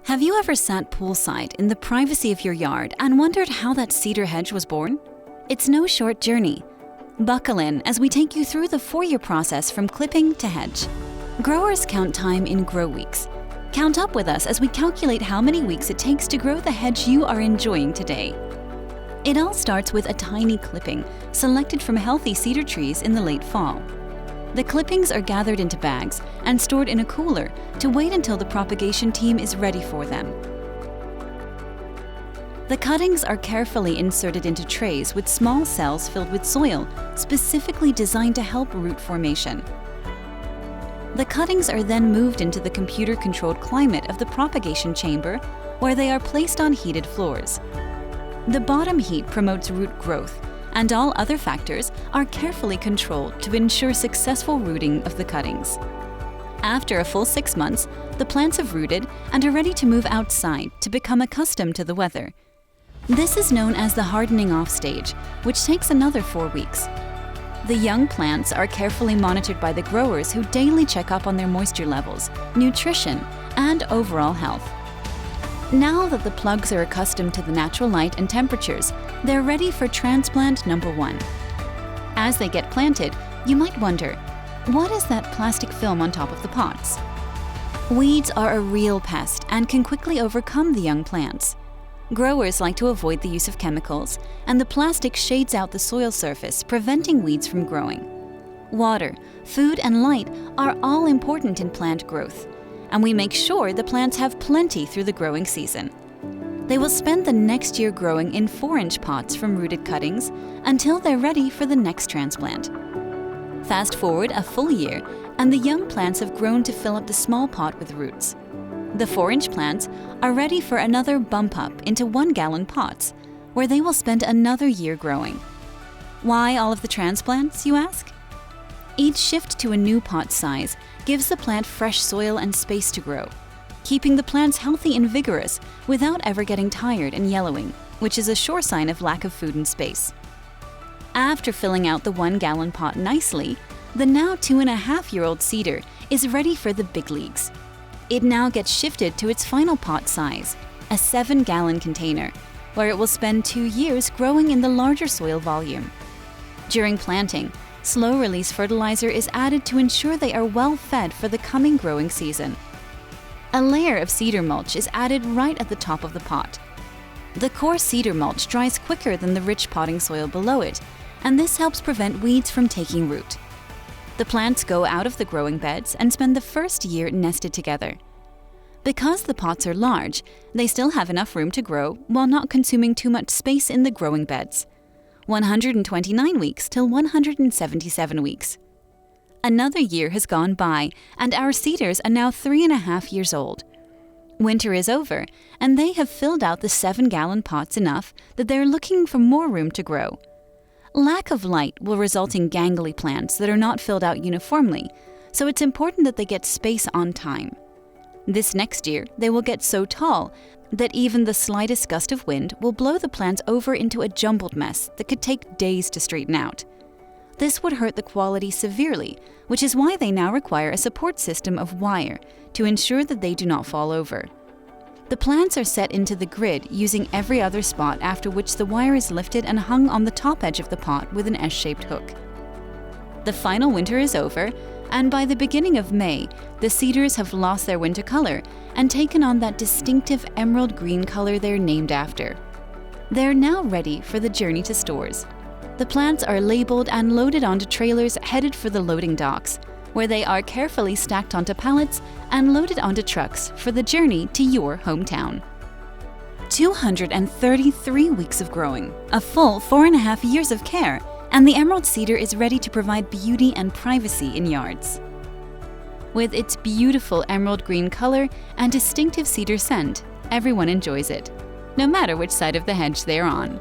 Have you ever sat poolside in the privacy of your yard and wondered how that cedar hedge was born? It's no short journey. Buckle in as we take you through the 4-year process from clipping to hedge. Growers count time in grow weeks. Count up with us as we calculate how many weeks it takes to grow the hedge you are enjoying today. It all starts with a tiny clipping selected from healthy cedar trees in the late fall. The clippings are gathered into bags and stored in a cooler to wait until the propagation team is ready for them. The cuttings are carefully inserted into trays with small cells filled with soil, specifically designed to help root formation. The cuttings are then moved into the computer-controlled climate of the propagation chamber, where they are placed on heated floors. The bottom heat promotes root growth, and all other factors are carefully controlled to ensure successful rooting of the cuttings. After a full 6 months, the plants have rooted and are ready to move outside to become accustomed to the weather. This is known as the hardening off stage, which takes another 4 weeks. The young plants are carefully monitored by the growers who daily check up on their moisture levels, nutrition, and overall health. Now that the plugs are accustomed to the natural light and temperatures, they're ready for transplant number 1. As they get planted, you might wonder, what is that plastic film on top of the pots? Weeds are a real pest and can quickly overcome the young plants. Growers like to avoid the use of chemicals, and the plastic shades out the soil surface, preventing weeds from growing. Water, food, and light are all important in plant growth, and we make sure the plants have plenty through the growing season. They will spend the next year growing in 4-inch pots from rooted cuttings until they're ready for the next transplant. Fast forward a full year, and the young plants have grown to fill up the small pot with roots. The 4-inch plants are ready for another bump up into 1-gallon pots, where they will spend another year growing. Why all of the transplants, you ask? Each shift to a new pot size gives the plant fresh soil and space to grow, keeping the plants healthy and vigorous without ever getting tired and yellowing, which is a sure sign of lack of food and space. After filling out the 1-gallon pot nicely, the now 2.5-year-old cedar is ready for the big leagues. It now gets shifted to its final pot size, a 7-gallon container, where it will spend 2 years growing in the larger soil volume. During planting, slow-release fertilizer is added to ensure they are well fed for the coming growing season. A layer of cedar mulch is added right at the top of the pot. The coarse cedar mulch dries quicker than the rich potting soil below it, and this helps prevent weeds from taking root. The plants go out of the growing beds and spend the first year nested together. Because the pots are large, they still have enough room to grow while not consuming too much space in the growing beds. 129 weeks till 177 weeks. Another year has gone by, and our cedars are now 3.5 years old. Winter is over, and they have filled out the 7-gallon pots enough that they're looking for more room to grow. Lack of light will result in gangly plants that are not filled out uniformly, so it's important that they get space on time. This next year, they will get so tall that even the slightest gust of wind will blow the plants over into a jumbled mess that could take days to straighten out. This would hurt the quality severely, which is why they now require a support system of wire to ensure that they do not fall over. The plants are set into the grid using every other spot, after which the wire is lifted and hung on the top edge of the pot with an S-shaped hook. The final winter is over, and by the beginning of May, the cedars have lost their winter color and taken on that distinctive emerald green color they're named after. They're now ready for the journey to stores. The plants are labeled and loaded onto trailers headed for the loading docks, where they are carefully stacked onto pallets and loaded onto trucks for the journey to your hometown. 233 weeks of growing, a full 4.5 years of care, and the emerald cedar is ready to provide beauty and privacy in yards. With its beautiful emerald green color and distinctive cedar scent, everyone enjoys it, no matter which side of the hedge they're on.